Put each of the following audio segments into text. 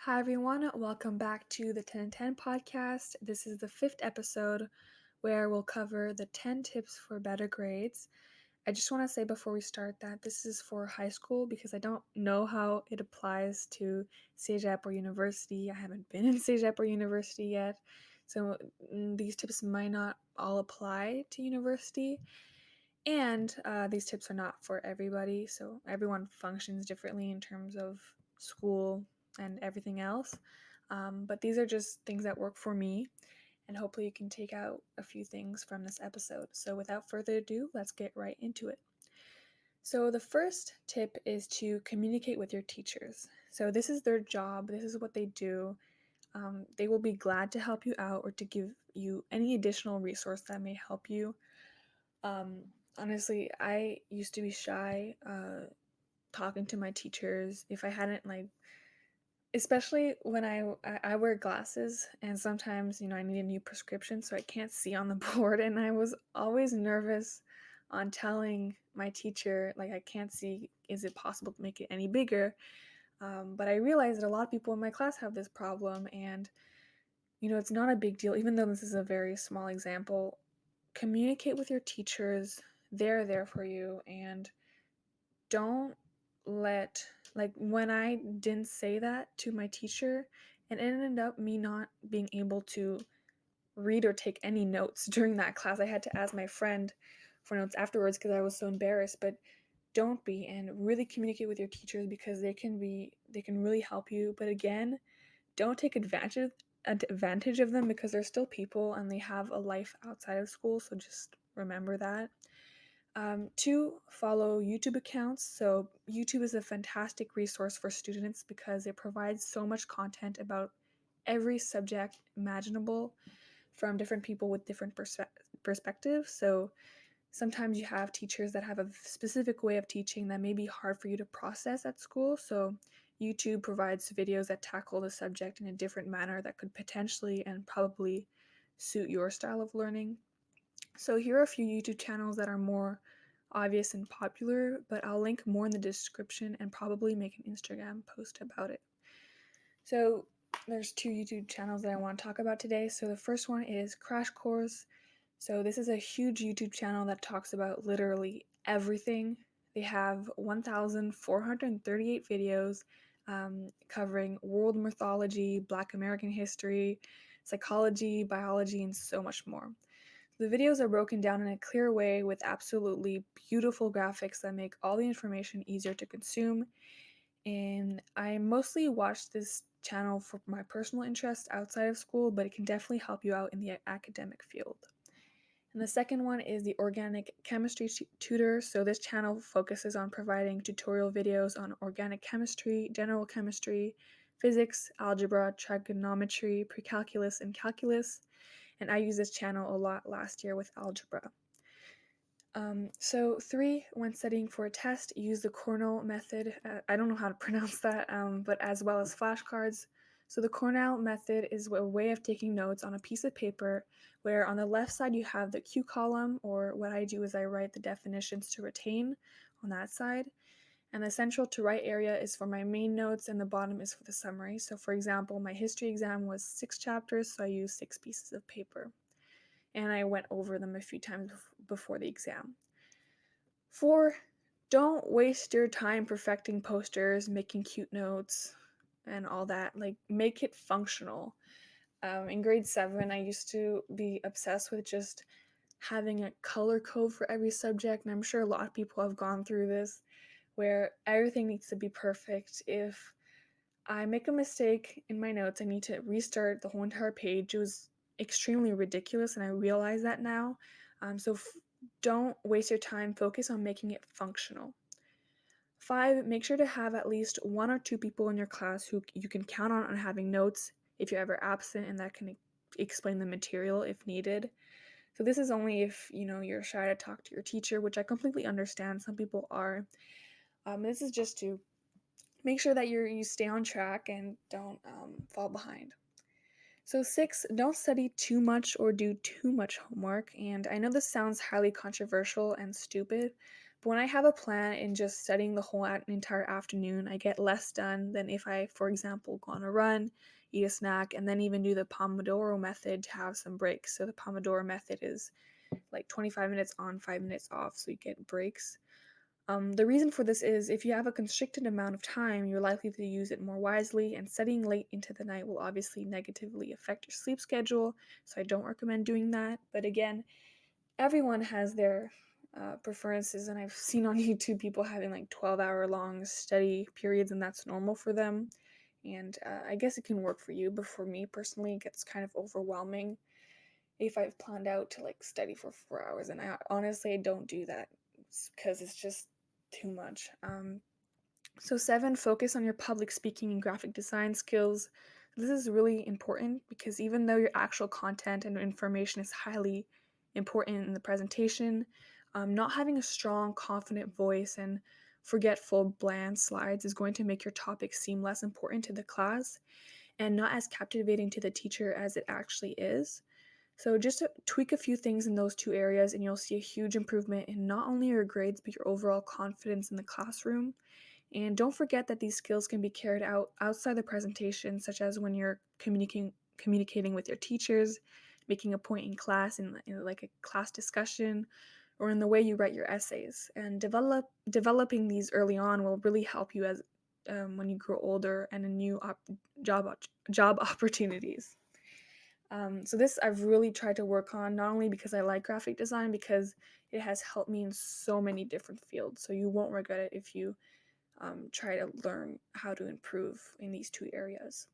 Hi, everyone. Welcome back to the 10 and 10 podcast. This is the fifth episode where we'll cover the 10 tips for better grades. I just want to say before we start that this is for high school because I don't know how it applies to CEGEP or university. I haven't been in CEGEP or university yet, so these tips might not all apply to university. And these tips are not for everybody, so everyone functions differently in terms of school and everything else. But these are just things that work for me, and hopefully, you can take out a few things from this episode. So, without further ado, let's get right into it. So, the first tip is to communicate with your teachers. So, this is their job, this is what they do. They will be glad to help you out or to give you any additional resource that may help you. Um, Honestly, I used to be shy talking to my teachers if I hadn't especially when I wear glasses and sometimes I need a new prescription so I can't see on the board, and I was always nervous on telling my teacher I can't see. Is it possible to make it any bigger? But I realized that a lot of people in my class have this problem, and it's not a big deal even though this is a very small example. Communicate with your teachers. They're there for you, and don't let when I didn't say that to my teacher, it ended up me not being able to read or take any notes during that class. I had to ask my friend for notes afterwards because I was so embarrassed. But don't be, and really communicate with your teachers because they can really help you. But again, don't take advantage of them because they're still people and they have a life outside of school, so just remember that. Two, follow YouTube accounts. So, YouTube is a fantastic resource for students because it provides so much content about every subject imaginable from different people with different perspectives. So, sometimes you have teachers that have a specific way of teaching that may be hard for you to process at school. So, YouTube provides videos that tackle the subject in a different manner that could potentially and probably suit your style of learning. So here are a few YouTube channels that are more obvious and popular, but I'll link more in the description and probably make an Instagram post about it. So there's two YouTube channels that I want to talk about today. So the first one is Crash Course. So this is a huge YouTube channel that talks about literally everything. They have 1,438 videos covering world mythology, Black American history, psychology, biology, and so much more. The videos are broken down in a clear way with absolutely beautiful graphics that make all the information easier to consume. And I mostly watch this channel for my personal interest outside of school, but it can definitely help you out in the academic field. And the second one is the Organic Chemistry Tutor. So this channel focuses on providing tutorial videos on organic chemistry, general chemistry, physics, algebra, trigonometry, precalculus, and calculus. And I used this channel a lot last year with algebra. So three, when studying for a test, use the Cornell method. I don't know how to pronounce that, but as well as flashcards. So the Cornell method is a way of taking notes on a piece of paper where on the left side you have the Q column, or what I do is I write the definitions to retain on that side. And the central to right area is for my main notes, and the bottom is for the summary. So for example, my history exam was 6 chapters, so I used 6 pieces of paper. And I went over them a few times before the exam. 4, don't waste your time perfecting posters, making cute notes, and all that. Make it functional. In grade 7, I used to be obsessed with just having a color code for every subject, and I'm sure a lot of people have gone through this, where everything needs to be perfect. If I make a mistake in my notes, I need to restart the whole entire page. It was extremely ridiculous, and I realize that now. So don't waste your time. Focus on making it functional. 5, make sure to have at least 1 or 2 people in your class who you can count on having notes if you're ever absent, and that can explain the material if needed. So this is only if you're shy to talk to your teacher, which I completely understand. Some people are. This is just to make sure that you stay on track and don't fall behind. So 6, don't study too much or do too much homework. And I know this sounds highly controversial and stupid, when I have a plan and just studying the whole entire afternoon, I get less done than if I, for example, go on a run, eat a snack, and then even do the Pomodoro method to have some breaks. So the Pomodoro method is like 25 minutes on, 5 minutes off, so you get breaks. The reason for this is if you have a constricted amount of time, you're likely to use it more wisely, and studying late into the night will obviously negatively affect your sleep schedule, so I don't recommend doing that. But again, everyone has their preferences, and I've seen on YouTube people having like 12-hour long study periods, and that's normal for them. And I guess it can work for you, but for me personally, it gets kind of overwhelming if I've planned out to like study for 4 hours, and I honestly don't do that because it's just too much. So, seven, focus on your public speaking and graphic design skills. This is really important because even though your actual content and information is highly important in the presentation, not having a strong, confident voice and forgetful, bland slides is going to make your topic seem less important to the class and not as captivating to the teacher as it actually is. So, just tweak a few things in those two areas, and you'll see a huge improvement in not only your grades, but your overall confidence in the classroom. And don't forget that these skills can be carried out outside the presentation, such as when you're communicating with your teachers, making a point in class in like a class discussion, or in the way you write your essays. And developing these early on will really help you as when you grow older and in new job job opportunities. So this I've really tried to work on, not only because I like graphic design, because it has helped me in so many different fields. So you won't regret it if you try to learn how to improve in these two areas.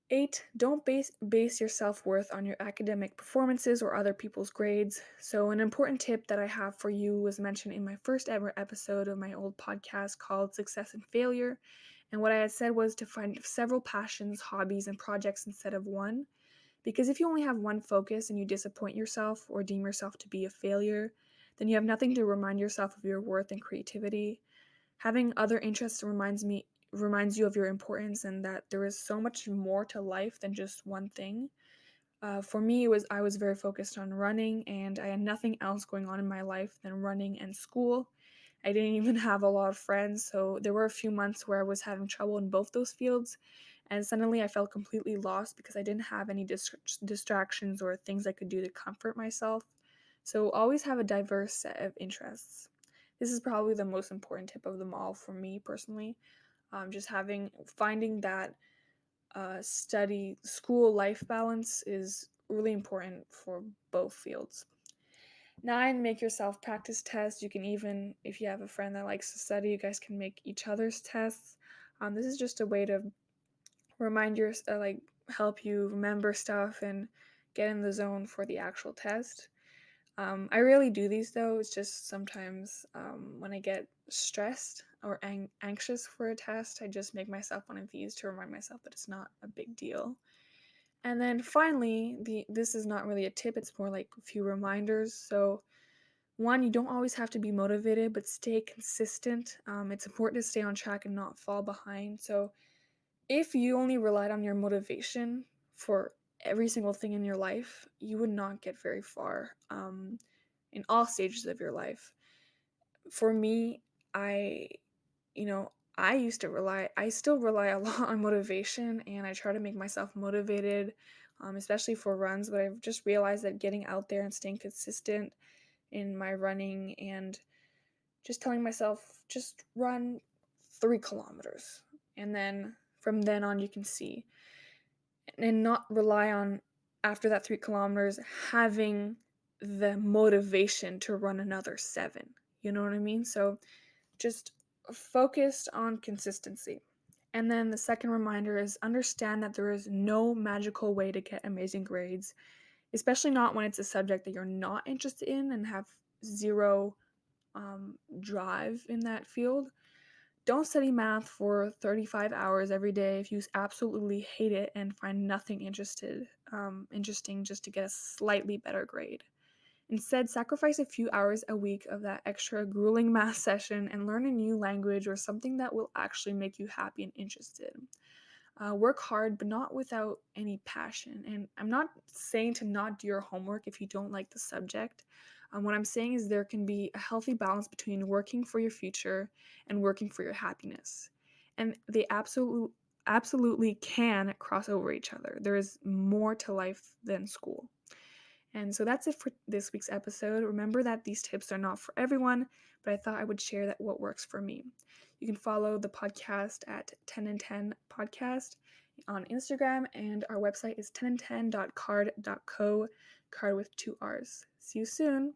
8, don't base your self-worth on your academic performances or other people's grades. So an important tip that I have for you was mentioned in my first ever episode of my old podcast called Success and Failure. And what I had said was to find several passions, hobbies, and projects instead of one. Because if you only have one focus and you disappoint yourself or deem yourself to be a failure, then you have nothing to remind yourself of your worth and creativity. Having other interests reminds you of your importance and that there is so much more to life than just one thing. For me, I was very focused on running, and I had nothing else going on in my life than running and school. I didn't even have a lot of friends, so there were a few months where I was having trouble in both those fields, and suddenly I felt completely lost because I didn't have any distractions or things I could do to comfort myself. So always have a diverse set of interests. This is probably the most important tip of them all for me personally. Just finding that study school life balance is really important for both fields. 9, make yourself practice tests. You can even, if you have a friend that likes to study, you guys can make each other's tests. This is just a way to like help you remember stuff and get in the zone for the actual test. I rarely do these though. It's just sometimes when I get stressed or anxious for a test, I just make myself one of these to remind myself that it's not a big deal. And then finally, this is not really a tip, it's more like a few reminders. So, one, you don't always have to be motivated, but stay consistent. It's important to stay on track and not fall behind. So, if you only relied on your motivation for every single thing in your life, you would not get very far in all stages of your life. For me, I, you know, I still rely a lot on motivation, and I try to make myself motivated, especially for runs. But I've just realized that getting out there and staying consistent in my running and just telling myself, just run 3 kilometers. And then from then on, you can see and not rely on after that 3 kilometers having the motivation to run another 7. You know what I mean? So just focused on consistency. And then the second reminder is understand that there is no magical way to get amazing grades, especially not when it's a subject that you're not interested in and have zero drive in that field. Don't study math for 35 hours every day if you absolutely hate it and find nothing interesting just to get a slightly better grade. Instead, sacrifice a few hours a week of that extra grueling math session and learn a new language or something that will actually make you happy and interested. Work hard, but not without any passion. And I'm not saying to not do your homework if you don't like the subject. What I'm saying is there can be a healthy balance between working for your future and working for your happiness. And they absolutely can cross over each other. There is more to life than school. And so that's it for this week's episode. Remember that these tips are not for everyone, but I thought I would share that what works for me. You can follow the podcast at 10 and 10 podcast on Instagram, and our website is 10and10.card.co, card with 2 R's. See you soon.